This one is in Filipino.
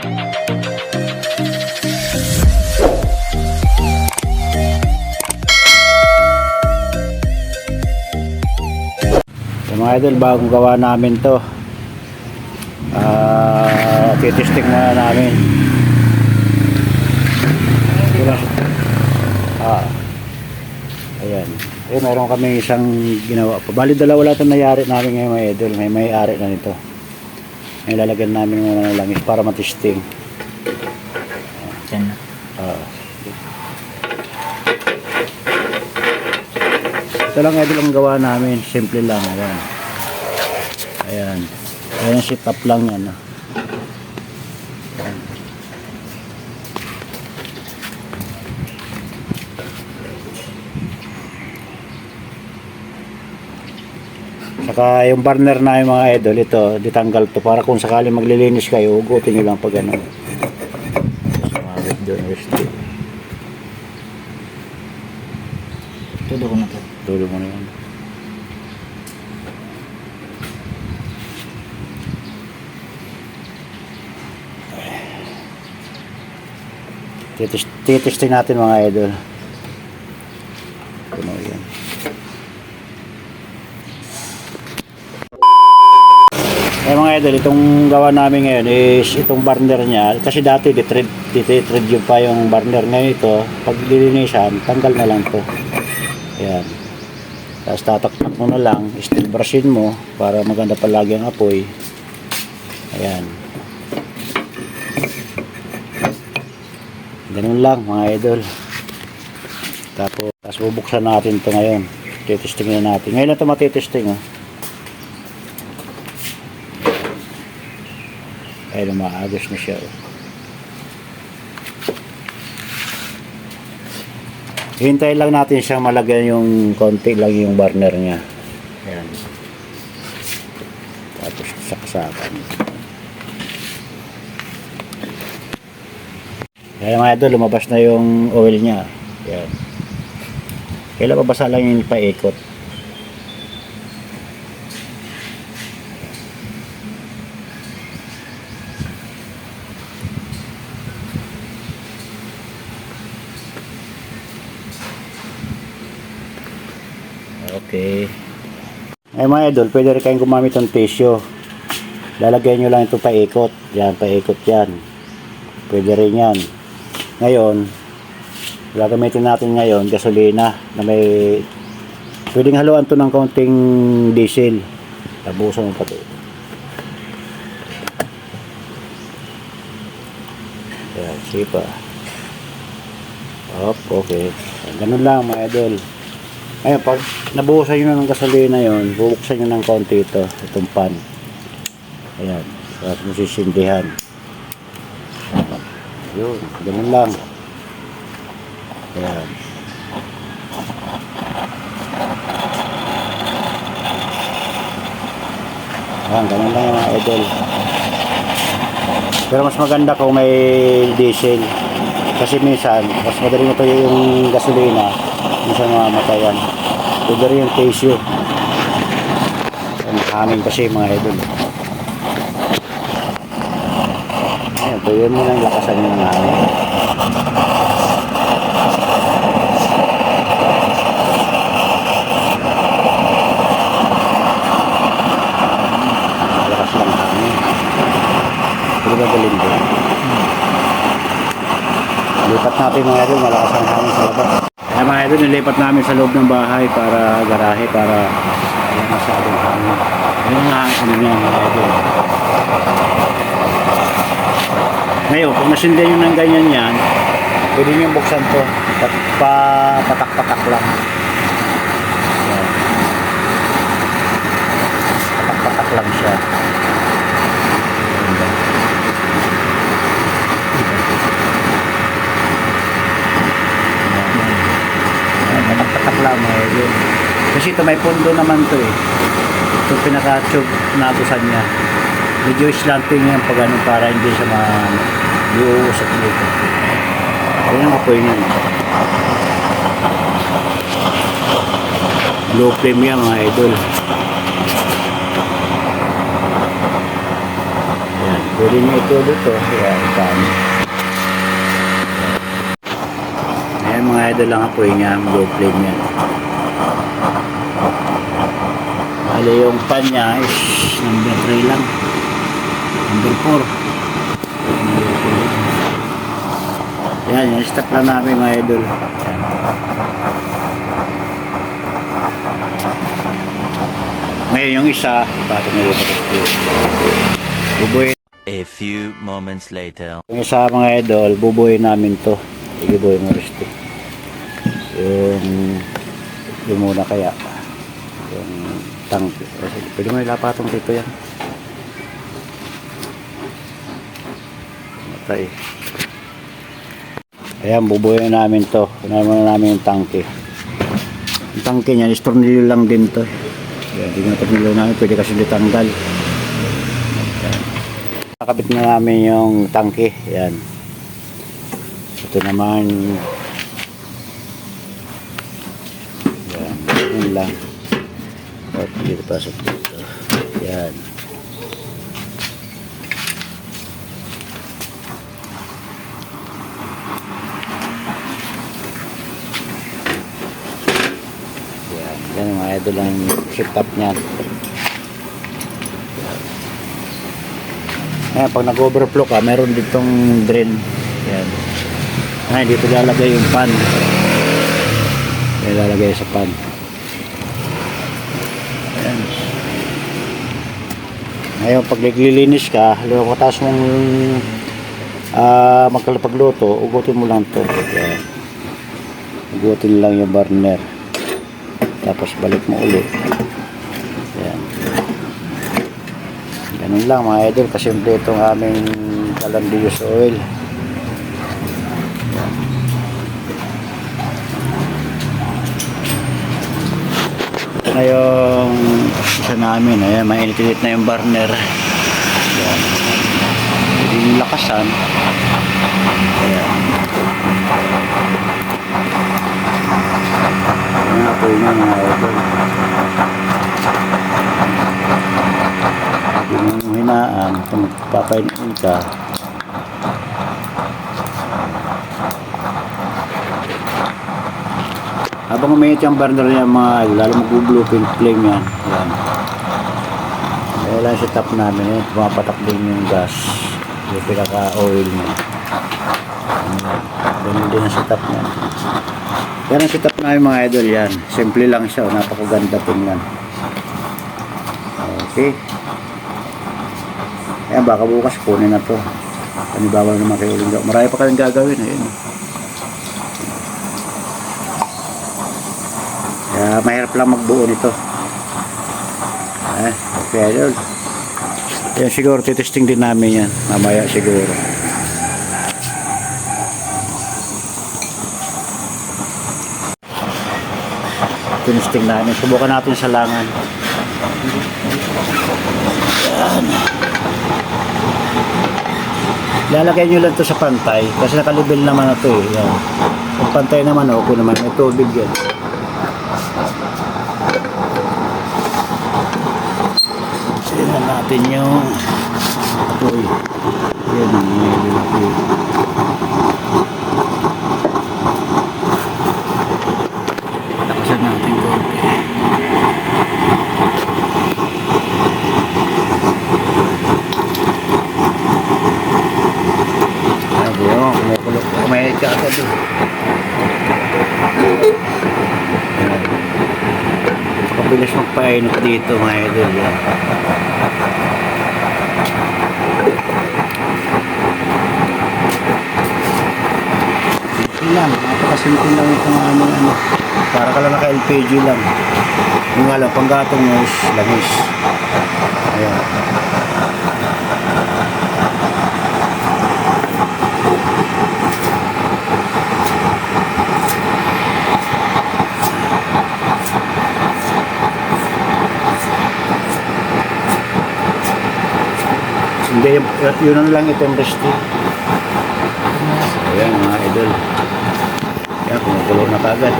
Mga idol, bagong gawa namin to. Titesting muna namin. Ayan. Meron kami isang ginawa pa. Bali dalawa lang ito nangyari namin ngayon mga idol. May may-ari na nito. May lalagyan namin muna ng langis para matesting. Diyan na. Ito lang idol ang gawa namin. Simple lang. Ayan. Ayan. Ayan, sit up lang yan. Ayan. Saka yung burner na yung mga idol, ito, ditanggal to para kung sakali maglilinis kayo, hugutin nyo lang pag ano. Sumabit doon, restrict. Tulo ko na to. Tulo mo na yan. Titesting natin mga idol. Puno yan. Mga idol, itong gawa namin ngayon is itong burner niya. Kasi dati ditread yung pa yung burner. Ngayon ito, pag lilinisan, tanggal na lang to. Ayan. Tapos tataktak mo na lang, steel brushin mo para maganda palagi ang apoy. Ayan. Ganun lang mga idol. Tapos bubuksan natin ito ngayon. Titesting na natin. Ngayon na ito matitesting. Ay, lumaagos na siya. Hintayin lang natin siyang malagyan yung konti lang yung burner niya. Ayan. Tapos saksakan. Kaya mga idol, lumabas na yung oil niya. Ayan. Kailan babasa lang yung paikot. Okay. Ay mga idol, pwede rin kayong gumamit ng tissue. Lalagyan nyo lang ito paikot. Yan, paikot yan. Pwede rin yan. Ngayon, gagamitin natin ngayon gasolina na may pwedeng haluan to ng kaunting diesel. Tabusan mo pati. Yan, sipa. Okay. Ganun lang mga idol. Ngayon, pag nabuhusan nyo na ng gasolina yon, bubuksan nyo ng konti itong pan. Ayan, tapos masisindihan. Yun, ganun lang. Ayan. Ayan, ganun lang mga idol. Pero mas maganda kung may diesel. Kasi minsan, mas madali mo ito yung gasolina. Minsan mamatayan. Pwede rin yung tissue. Ang hangin kasi mga idol. Ayan, pwede mo lang lakasan yung hangin. Lakas lang hangin. Pwede ba galing din? Lipat natin mga idol, malakas ang hangin sa labas. Kaya mga idol, nilipat namin sa loob ng bahay para garahe, para ayan, masyadong hangin. Ayan nga, ano niya mga idol. Ngayon, kung nasindihan nyo ng ganyan yan, pwede nyo buksan to. Patak-patak lang. Ayan. Patak-patak lang siya. Patak-patak lang mga idol. Kasi ito may pundo naman to eh. Ito pinaka-tube na agusan niya. Medyo slanting yan pag ano para hindi siya ma-iuusap dito. Ayan ang apoy niya. Low flame yan mga idol. Ayan. Pwede nyo itulo ito. Yan, kami. Ayan mga idol lang po yung gold flame yan. Bale yung pan niya is number 3 lang. Number 4. Yan, yung stock lang namin mga idol. Yan. Ngayon yung isa, bakit nilipat ito? Bubuhin. A few moments later. Yung isa mga idol, bubuhin namin to. Sige buhay mo resto. Yung muna kaya. Yung tank. Pwede mo ilapatong dito yan. Matay. Ayan, bubuhin namin to. Kunahin muna namin yung tangke. Yung tangke niya, is tornilyo lang din to. Ayan, hindi na tornilyo namin. Pwede kasi ditanggal. Nakabit na namin yung tangke. Ayan. Ito naman. Ayan. Yun lang. At dito pasok dito. Ayan. Yan mga idol ang shift up niyan. Ayan, pag nag-overflow ka, meron ditong drain. Yan. Ayan, dito lalagay yung pan. Ayan, lalagay sa pan. Ayan. Ngayon, pag naglilinis ka, pagkatapos mong magkalapagluto, ugutin mo lang to. Ayan. Ugutin lang yung burner. Tapos balik mo ulit. Ayan. Ganun lang mga idol, kasimple itong aming calandrius oil. Ayan. Ito na yung isa namin. Ayan, mainit-init na yung burner. Ayan. Pwede yung lakasan. Ayan. Ayan nga po yun mga idol. Yung hinaan, kung papainin ka, habang umayit yung burner niya mga idol, lalo mag-blue flame yan. Ayan. Kaya lang sa top namin, eh, pumapatak din yung gas, yung pinaka-oil niya. Ganun din ang setup niya. Yan ang setup namin mga idol yan. Simple lang siya. Napakaganda tingnan. Okay. Ayan, baka bukas kunin na to. Panibawa naman kayo uling gawin. Marami pa kayong gagawin. Ayun. Kaya mahirap lang magbuo nito. Okay idol. Yan siguro titesting din namin yan. Mamaya siguro. Tinisting namin. Subukan natin sa langan. Yan. Lalagay nyo lang ito sa pantay. Kasi nakalibel naman na ito eh. Yan. Ang pantay naman, okay naman. May tubig yan. Tignan natin yung apoy. Yan. May apoy. Lakasan natin ito. Kumain ka agad eh. Pabilis magpainot dito mga idol. Simple lang. Napakasimple lang itong ano. Para ka lang naka-LPG lang. Yung nga lang, panggatong mo is langis. Ayan. Hindi, yun lang itong resti. Ayan mga idol. Ayan, kumukulo na kagad.